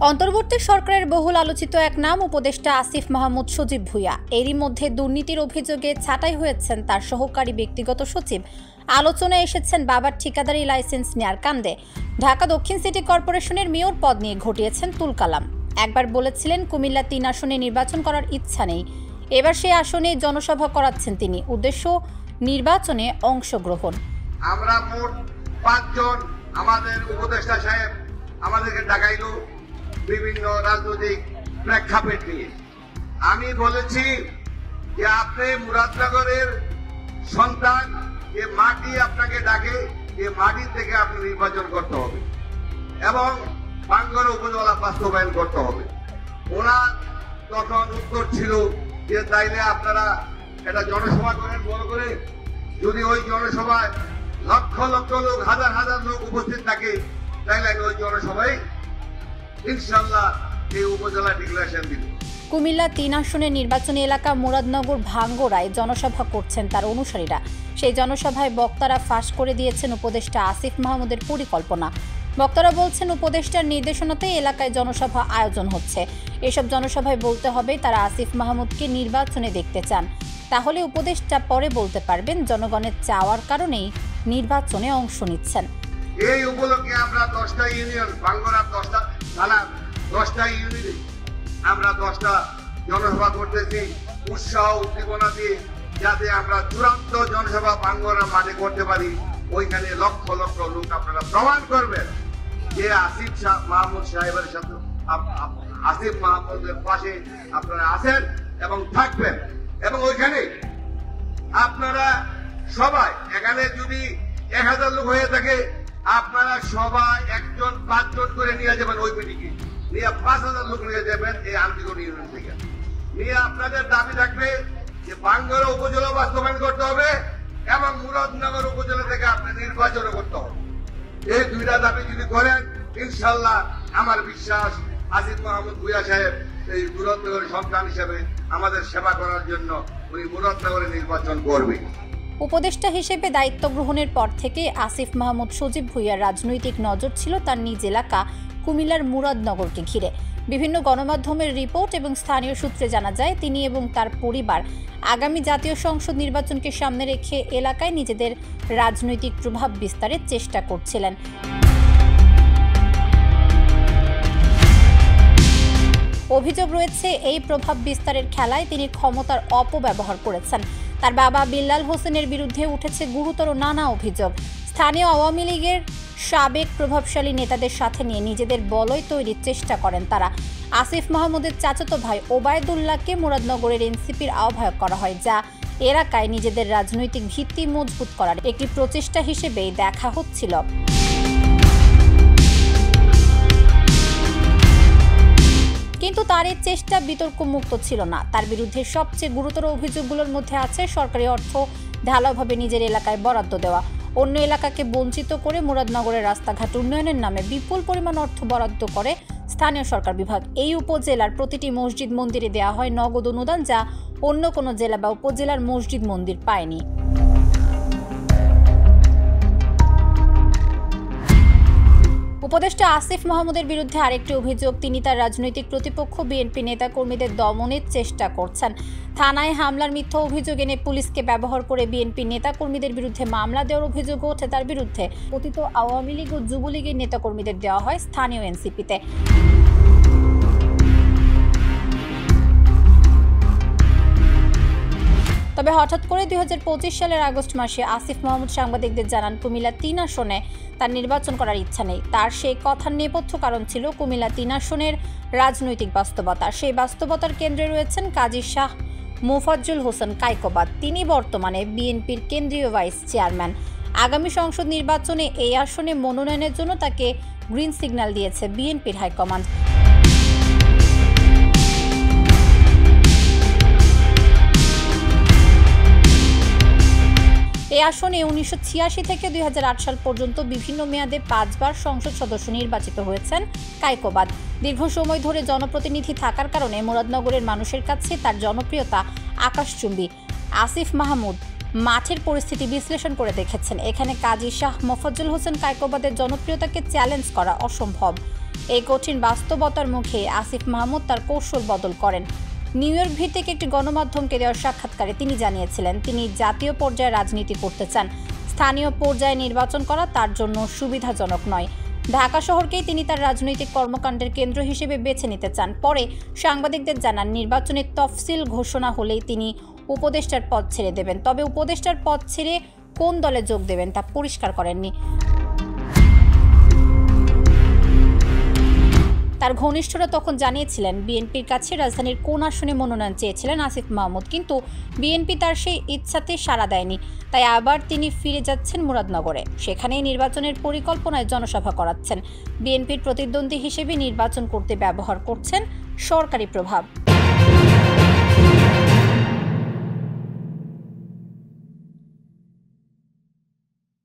অন্তর্বর্তী সরকারের বহুল আলোচিত এক নাম উপদেষ্টা আসিফ মাহমুদ সজীব ভুঁইয়া। এরই মধ্যে দুর্নীতির অভিযোগে ছাঁটাই হয়েছেন তার সহকারী ব্যক্তিগত সচিব। আলোচনায় এসেছেন বাবার ঠিকাদারি লাইসেন্স নেয়ার কাণ্ডে। ঢাকা দক্ষিণ সিটি কর্পোরেশনের মেয়র পদ নিয়ে ঘটিয়েছেন তুলকালাম। একবার বলেছিলেন কুমিল্লা ৩ আসনে নির্বাচন করার ইচ্ছা নেই, এবার সেই আসনে জনসভা করাচ্ছেন তিনি, উদ্দেশ্য নির্বাচনে অংশগ্রহণ। আমরা মোট 5 জন আমাদের উপদেষ্টা সাহেব আমাদেরকে ডাকাইল বিভিন্ন রাজনৈতিক প্রেক্ষাপট নিয়ে। আমি বলেছি যে আপনি মুরাদনগরের সন্তান, যে মাটি আপনাকে ডাকে, যে মাটি থেকে আপনি নির্বাচন করতে হবে এবং বাঙ্গর উপজেলা বাস্তবায়ন করতে হবে। ওনার তখন উত্তর ছিল যে তাইলে আপনারা একটা জনসভা করেন বড় করে, যদি ওই জনসভায় লক্ষ লক্ষ লোক, হাজার হাজার লোক উপস্থিত থাকে, তাইলে আমি ওই জনসভায় ইনশাআল্লাহ এই উপজেলা ডিক্লারেশন দিব। কুমিল্লা ৩ আসনের নির্বাচনী এলাকা মুরাদনগর ভাঙ্গরায় জনসভা করছেন তার অনুসারীরা। সেই জনসভায় বক্তারা ফাঁস করে দিয়েছেন উপদেষ্টা আসিফ মাহমুদের পরিকল্পনা। বক্তারা বলছেন উপদেষ্টার নির্দেশনাতেই এলাকায় জনসভা আয়োজন হচ্ছে। এসব জনসভায় বলতে হবে তারা আসিফ মাহমুদকে নির্বাচনে দেখতে চান, তাহলে উপদেষ্টা পরে বলতে পারবেন জনগণের চাওয়ার কারণেই নির্বাচনে অংশ নিচ্ছেন। এই উপলক্ষে আমরা 10টা ইউনিয়ন, বাঙ্গরার 10টা থানা, 10টা ইউনিয়নে আমরা 10টা জনসভা করতেছি উৎসাহ উদ্দীপনা দিয়ে, যাতে আমরা চূড়ান্ত জনসভা বাঙ্গরার মাঠে করতে পারি। ওইখানে লক্ষ লক্ষ লোক আপনারা প্রমাণ করবেন যে আসিফ মাহমুদ সাহেবের সাথে, আসিফ মাহমুদের পাশে আপনারা আছেন এবং থাকবেন। এবং ওইখানে আপনারা সবাই, এখানে যদি 1000 লোক হয়ে থাকে, আপনারা সবাই 1জন 5 জন করে নিয়ে যাবেন ওই মিটিংয়ে, নিয়ে 5000 লোক নিয়ে যাবেন এই আন্তর্জাতিক ইউনিয়ন থেকে। নিয়ে আপনাদের দাবি থাকবে যে বাঙ্গরা উপজেলা বাস্তবায়ন করতে হবে এবং মুরাদনগর উপজেলা থেকে আপনার নির্বাচন করতে হবে। এই 2টা দাবি যদি করেন, ইনশাআল্লাহ আমার বিশ্বাস আসিফ মাহমুদ ভুঁইয়া সাহেব এই মুরাদনগরের সন্তান হিসেবে আমাদের সেবা করার জন্য উনি মুরাদনগরে নির্বাচন করবে। উপদেষ্টা হিসেবে দায়িত্ব গ্রহণের পর থেকে আসিফ মাহমুদ সজীব ভুঁইয়ার রাজনৈতিক নজর ছিল তার নিজ এলাকা কুমিল্লার মুরাদনগরকে ঘিরে। বিভিন্ন গণমাধ্যমের রিপোর্ট এবং স্থানীয় সূত্রে জানা যায় তিনি এবং তার পরিবার আগামী জাতীয় সংসদ নির্বাচনকে সামনে রেখে এলাকায় নিজেদের রাজনৈতিক প্রভাব বিস্তারের চেষ্টা করছিলেন। অভিযোগ রয়েছে এই প্রভাব বিস্তারের খেলায় তিনি ক্ষমতার অপব্যবহার করেছেন। তার বাবা বিল্লাল হোসেনের বিরুদ্ধে উঠেছে গুরুতর নানা অভিযোগ। স্থানীয় আওয়ামী লীগের সাবেক প্রভাবশালী নেতাদের সাথে নিয়ে নিজেদের বলয় তৈরির চেষ্টা করেন তারা। আসিফ মাহমুদের চাচাতো ভাই ওবায়দুল্লাহকে মুরাদনগরের এনসিপির আহ্বায়ক করা হয়, যা এলাকায় নিজেদের রাজনৈতিক ভিত্তি মজবুত করার একটি প্রচেষ্টা হিসেবেই দেখা হচ্ছিল। কিন্তু তার এই চেষ্টা বিতর্কমুক্ত ছিল না। তার বিরুদ্ধে সবচেয়ে গুরুতর অভিযোগগুলোর মধ্যে আছে সরকারি অর্থ ঢালাওভাবে নিজের এলাকায় বরাদ্দ দেওয়া, অন্য এলাকাকে বঞ্চিত করে মুরাদনগরের রাস্তাঘাট উন্নয়নের নামে বিপুল পরিমাণ অর্থ বরাদ্দ করে স্থানীয় সরকার বিভাগ। এই উপজেলার প্রতিটি মসজিদ মন্দিরে দেওয়া হয় নগদ অনুদান, যা অন্য কোনো জেলা বা উপজেলার মসজিদ মন্দির পায়নি। উপদেষ্টা আসিফ মাহমুদের বিরুদ্ধে আরেকটি অভিযোগ, তিনি তার রাজনৈতিক প্রতিপক্ষ বিএনপি নেতাকর্মীদের দমনের চেষ্টা করছেন। থানায় হামলার মিথ্যা অভিযোগ এনে পুলিশকে ব্যবহার করে বিএনপি নেতাকর্মীদের বিরুদ্ধে মামলা দেওয়ার অভিযোগ ওঠে তার বিরুদ্ধে। অতীত আওয়ামী লীগ ও যুবলীগের নেতাকর্মীদের দেওয়া হয় স্থানীয় এনসিপিতে। তবে হঠাৎ করে 2025 সালের আগস্ট মাসে আসিফ মাহমুদ সাংবাদিকদের জানান কুমিল্লা 3 আসনে তার নির্বাচন করার ইচ্ছা নেই। তার সেই কথার নেপথ্য কারণ ছিল কুমিল্লা 3 আসনের রাজনৈতিক বাস্তবতা। সেই বাস্তবতার কেন্দ্রে রয়েছেন কাজী শাহ মোফাজ্জল হোসেন কায়কোবাদ। তিনি বর্তমানে বিএনপির কেন্দ্রীয় ভাইস চেয়ারম্যান। আগামী সংসদ নির্বাচনে এই আসনে মনোনয়নের জন্য তাকে গ্রিন সিগন্যাল দিয়েছে বিএনপির হাইকমান্ড। এই আসনে 1986 থেকে 2008 সাল পর্যন্ত বিভিন্ন মেয়াদে 5 বার সংসদ সদস্য নির্বাচিত হয়েছেন কায়কোবাদ। দীর্ঘ সময় ধরে জনপ্রতিনিধি থাকার কারণে মুরাদনগরের মানুষের কাছে তার জনপ্রিয়তা আকাশচুম্বী। আসিফ মাহমুদ মাঠের পরিস্থিতি বিশ্লেষণ করে দেখেছেন, এখানে কাজী শাহ মোফাজ্জল হোসেন কায়কোবাদের জনপ্রিয়তাকে চ্যালেঞ্জ করা অসম্ভব। এই কঠিন বাস্তবতার মুখে আসিফ মাহমুদ তার কৌশল বদল করেন। নিউ ইয়র্ক ভিত্তিক একটি গণমাধ্যমকে দেওয়া সাক্ষাৎকারে তিনি জানিয়েছিলেন, তিনি জাতীয় পর্যায়ে রাজনীতি করতে চান। স্থানীয় পর্যায়ে নির্বাচন করা তার জন্য সুবিধাজনক নয়। ঢাকা শহরকেই তিনি তার রাজনৈতিক কর্মকাণ্ডের কেন্দ্র হিসেবে বেছে নিতে চান। পরে সাংবাদিকদের জানান, নির্বাচনের তফসিল ঘোষণা হলেই তিনি উপদেষ্টার পদ ছেড়ে দেবেন। তবে উপদেষ্টার পদ ছেড়ে কোন দলে যোগ দেবেন তা পরিষ্কার করেননি। তার ঘনিষ্ঠরা তখন জানিয়েছিলেন, বিএনপির কাছে রাজধানীর কোন আসনে মনোনয়ন চেয়েছিলেন আসিফ মাহমুদ, কিন্তু বিএনপি তার সেই ইচ্ছাতে সাড়া দেয়নি। তাই আবার তিনি ফিরে যাচ্ছেন মুরাদনগরে, সেখানেই নির্বাচনের পরিকল্পনায় জনসভা করাচ্ছেন। বিএনপির প্রতিদ্বন্দ্বী হিসেবে নির্বাচন করতে ব্যবহার করছেন সরকারি প্রভাব।